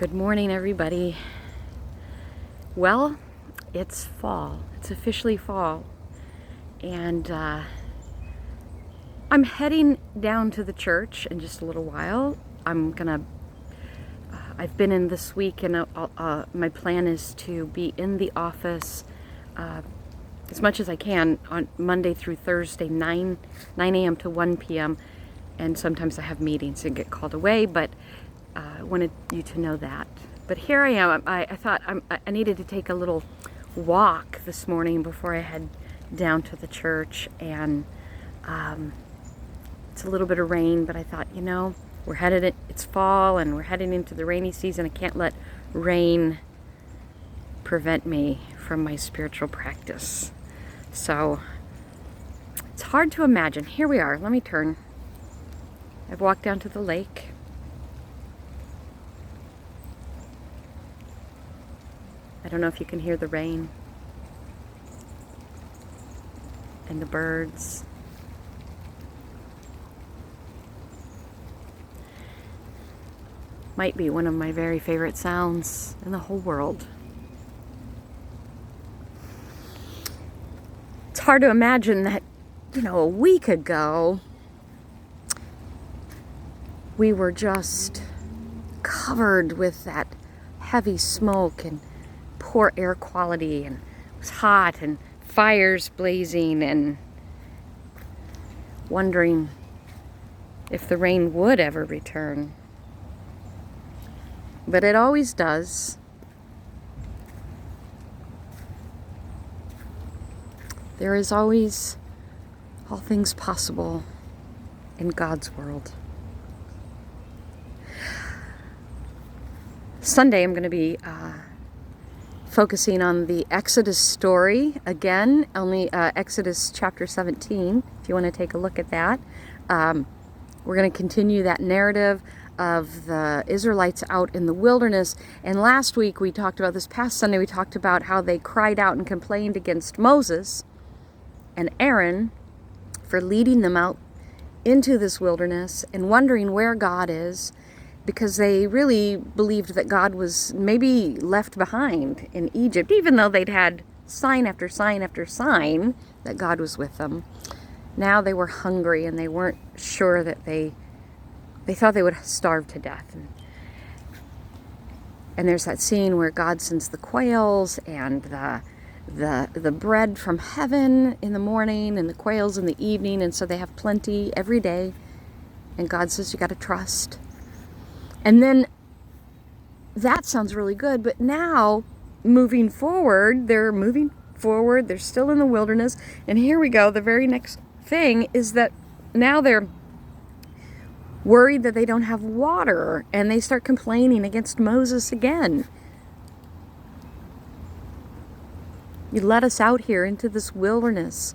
Good morning, everybody. Well, it's fall. It's officially fall. And I'm heading down to the church in just a little while. I've been in this week, and my plan is to be in the office as much as I can on Monday through Thursday, 9 a.m. to 1 p.m. And sometimes I have meetings and get called away, but I wanted you to know that. But here I am. I thought I needed to take a little walk this morning before I head down to the church, and it's a little bit of rain, but I thought, it's fall and we're heading into the rainy season. I can't let rain prevent me from my spiritual practice. So it's hard to imagine. Here we are. Let me turn. I've walked down to the lake. I don't know if you can hear the rain and the birds. Might be one of my very favorite sounds in the whole world. It's hard to imagine that, a week ago, we were just covered with that heavy smoke and poor air quality, and it was hot and fires blazing, and wondering if the rain would ever return. But it always does. There is always all things possible in God's world. Sunday I'm going to be focusing on the Exodus story again, only Exodus chapter 17, if you want to take a look at that. We're going to continue that narrative of the Israelites out in the wilderness. And last week this past Sunday, we talked about how they cried out and complained against Moses and Aaron for leading them out into this wilderness and wondering where God is, because they really believed that God was maybe left behind in Egypt, even though they'd had sign after sign after sign that God was with them. Now they were hungry, and they weren't sure that they thought they would starve to death. And there's that scene where God sends the quails and the bread from heaven in the morning and the quails in the evening, and so they have plenty every day. And God says, you got to trust. And then that sounds really good, but now moving forward, they're still in the wilderness, and here we go. The very next thing is that now they're worried that they don't have water, and they start complaining against Moses again. You let us out here into this wilderness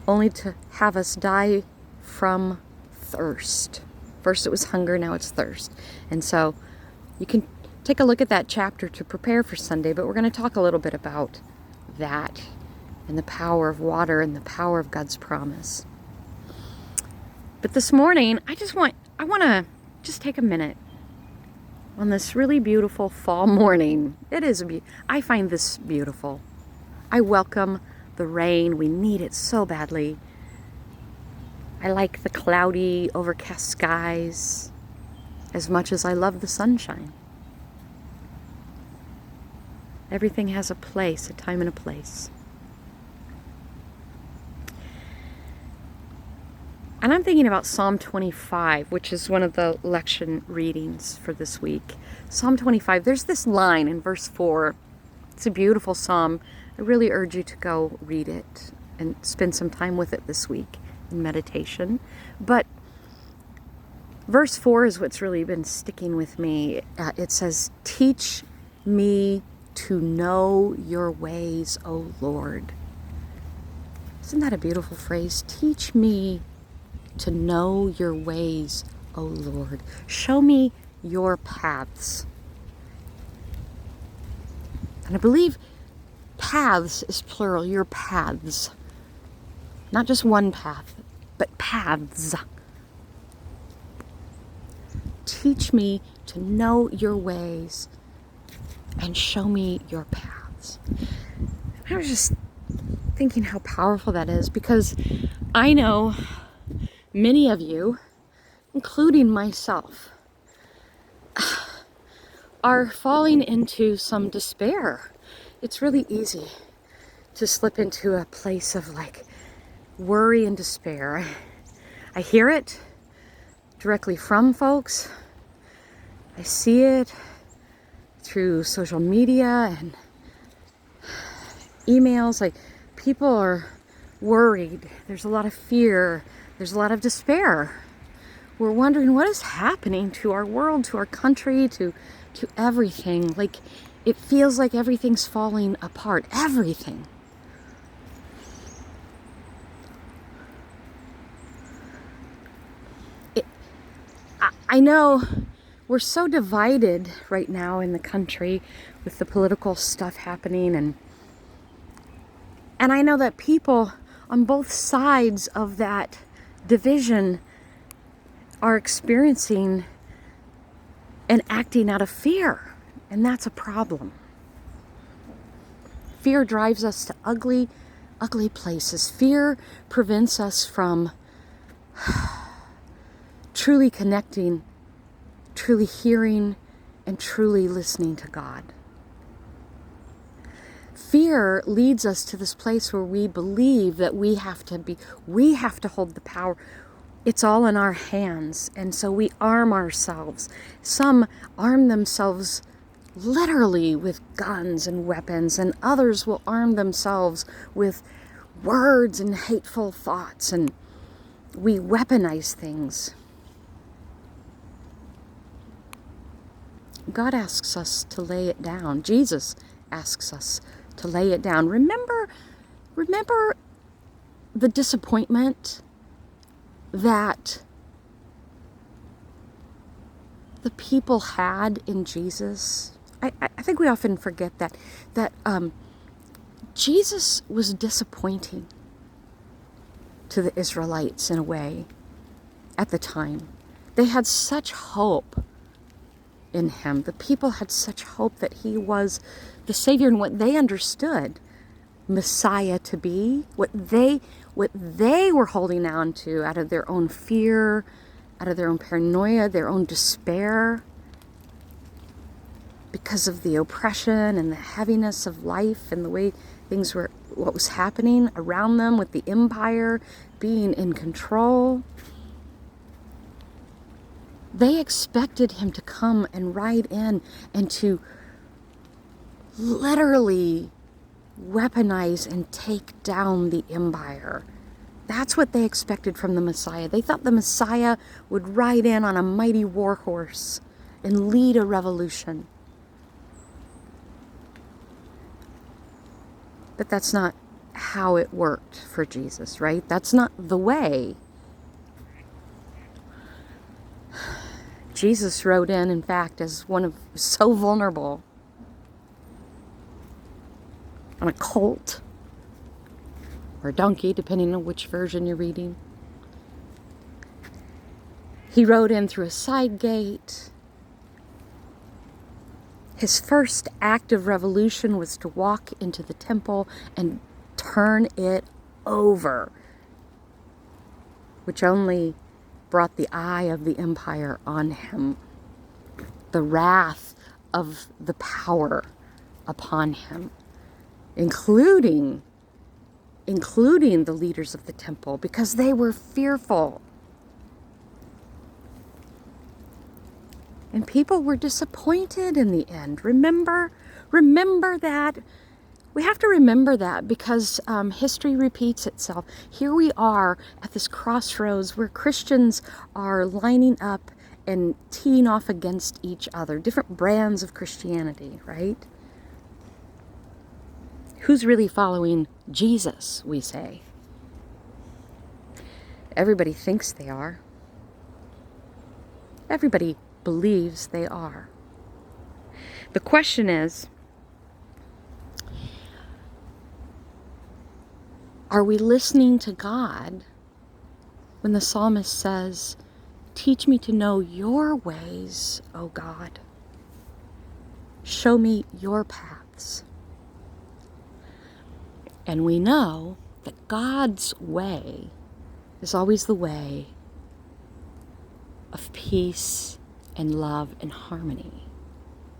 only to have us die from thirst. First it was hunger, now it's thirst. And so you can take a look at that chapter to prepare for Sunday, but we're going to talk a little bit about that and the power of water and the power of God's promise. But this morning, I want to just take a minute on this really beautiful fall morning. I find this beautiful. I welcome the rain. We need it so badly. I like the cloudy, overcast skies as much as I love the sunshine. Everything has a place, a time and a place. And I'm thinking about Psalm 25, which is one of the lection readings for this week. Psalm 25, there's this line in verse 4. It's a beautiful psalm. I really urge you to go read it and spend some time with it this week in meditation. But verse 4 is what's really been sticking with me. It says, teach me to know your ways, O Lord. Isn't that a beautiful phrase? Teach me to know your ways, O Lord. Show me your paths. And I believe paths is plural, your paths. Not just one path, but paths. Teach me to know your ways, and show me your paths. I was just thinking how powerful that is, because I know many of you, including myself, are falling into some despair. It's really easy to slip into a place of like worry and despair. I hear it directly from folks. I see it through social media and emails. Like, people are worried. There's a lot of fear. There's a lot of despair. We're wondering what is happening to our world, to our country, to everything. Like, it feels like everything's falling apart. Everything. I know we're so divided right now in the country with the political stuff happening, and I know that people on both sides of that division are experiencing and acting out of fear, and that's a problem. Fear drives us to ugly, ugly places. Fear prevents us from truly connecting, truly hearing, and truly listening to God. Fear leads us to this place where we believe that we have to hold the power. It's all in our hands. And so we arm ourselves. Some arm themselves literally with guns and weapons, and others will arm themselves with words and hateful thoughts, and we weaponize things. God asks us to lay it down. Jesus asks us to lay it down. Remember the disappointment that the people had in Jesus? I think we often forget that Jesus was disappointing to the Israelites in a way at the time. They had such hope in him. The people had such hope that he was the Savior, and what they understood Messiah to be, what they were holding on to out of their own fear, out of their own paranoia, their own despair, because of the oppression and the heaviness of life and the way things were, what was happening around them with the empire being in control. They expected him to come and ride in and to literally weaponize and take down the empire. That's what they expected from the Messiah. They thought the Messiah would ride in on a mighty war horse and lead a revolution. But that's not how it worked for Jesus, right? That's not the way. Jesus rode in fact, as one of so vulnerable, on a colt or a donkey, depending on which version you're reading. He rode in through a side gate. His first act of revolution was to walk into the temple and turn it over, which only brought the eye of the empire on him, the wrath of the power upon him, including the leaders of the temple, because they were fearful. And people were disappointed in the end. Remember that. We have to remember that, because history repeats itself. Here we are at this crossroads where Christians are lining up and teeing off against each other. Different brands of Christianity, right? Who's really following Jesus, we say? Everybody thinks they are. Everybody believes they are. The question is, are we listening to God when the psalmist says, Teach me to know your ways, O God. Show me your paths. And we know that God's way is always the way of peace and love and harmony.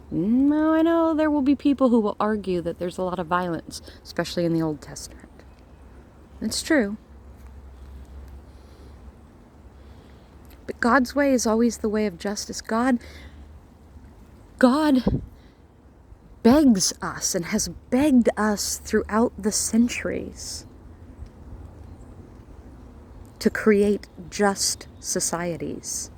No, I know there will be people who will argue that there's a lot of violence, especially in the Old Testament. It's true. But God's way is always the way of justice. God begs us and has begged us throughout the centuries to create just societies.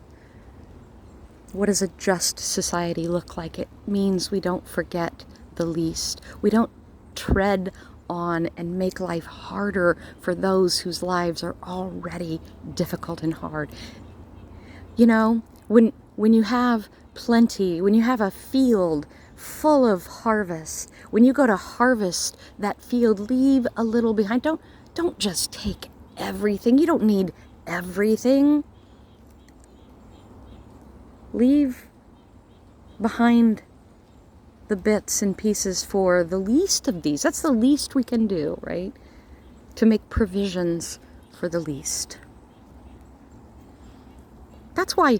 What does a just society look like? It means we don't forget the least. We don't tread on and make life harder for those whose lives are already difficult and hard. You know, when you have plenty, when you have a field full of harvest, when you go to harvest that field, leave a little behind. Don't just take everything. You don't need everything. Leave behind the bits and pieces for the least of these. That's the least we can do, right? To make provisions for the least. That's why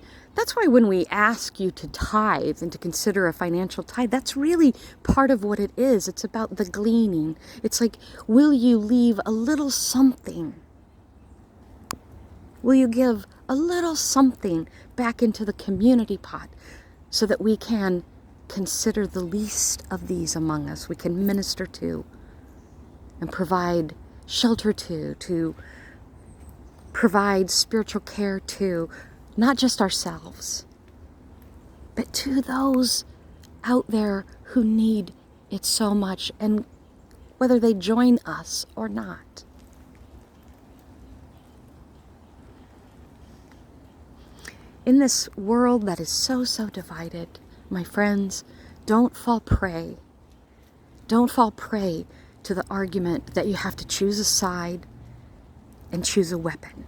when we ask you to tithe and to consider a financial tithe, that's really part of what it is. It's about the gleaning. It's like, will you leave a little something? Will you give a little something back into the community pot so that we can consider the least of these among us? We can minister to and provide shelter to provide spiritual care to, not just ourselves, but to those out there who need it so much, and whether they join us or not. In this world that is so divided, my friends, don't fall prey. Don't fall prey to the argument that you have to choose a side and choose a weapon.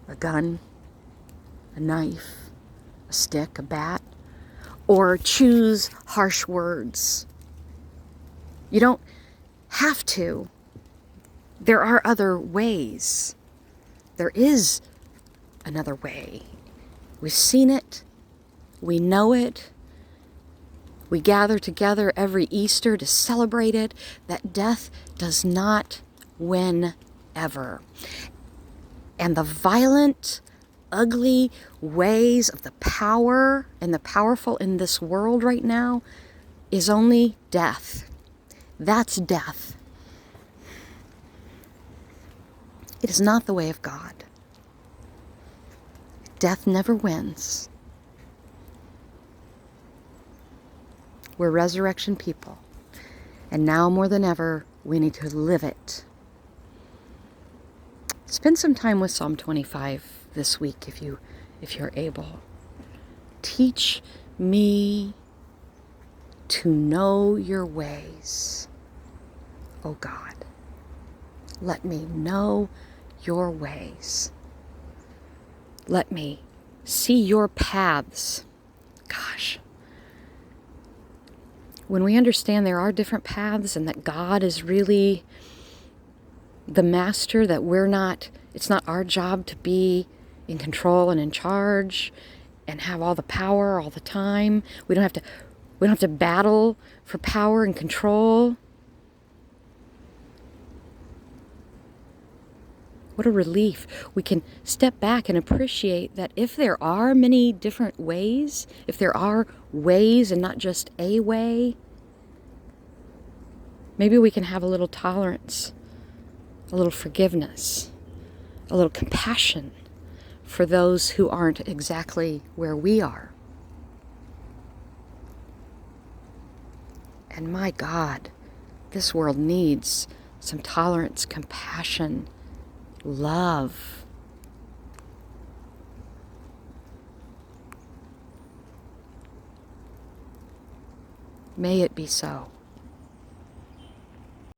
A gun, a knife, a stick, a bat, or choose harsh words. You don't have to. There are other ways. There is another way. We've seen it. We know it. We gather together every Easter to celebrate it, that death does not win ever. And the violent, ugly ways of the power and the powerful in this world right now is only death. That's death. It is not the way of God. Death never wins. We're resurrection people. And now more than ever, we need to live it. Spend some time with Psalm 25 this week if you're able. Teach me to know your ways, O God. Let me know your ways. Let me see your paths. Gosh. When we understand there are different paths and that God is really the master, that it's not our job to be in control and in charge and have all the power all the time. We don't have to battle for power and control. What a relief. We can step back and appreciate that if there are many different ways, if there are ways and not just a way, maybe we can have a little tolerance, a little forgiveness, a little compassion for those who aren't exactly where we are. And my God, this world needs some tolerance, compassion, love. May it be so.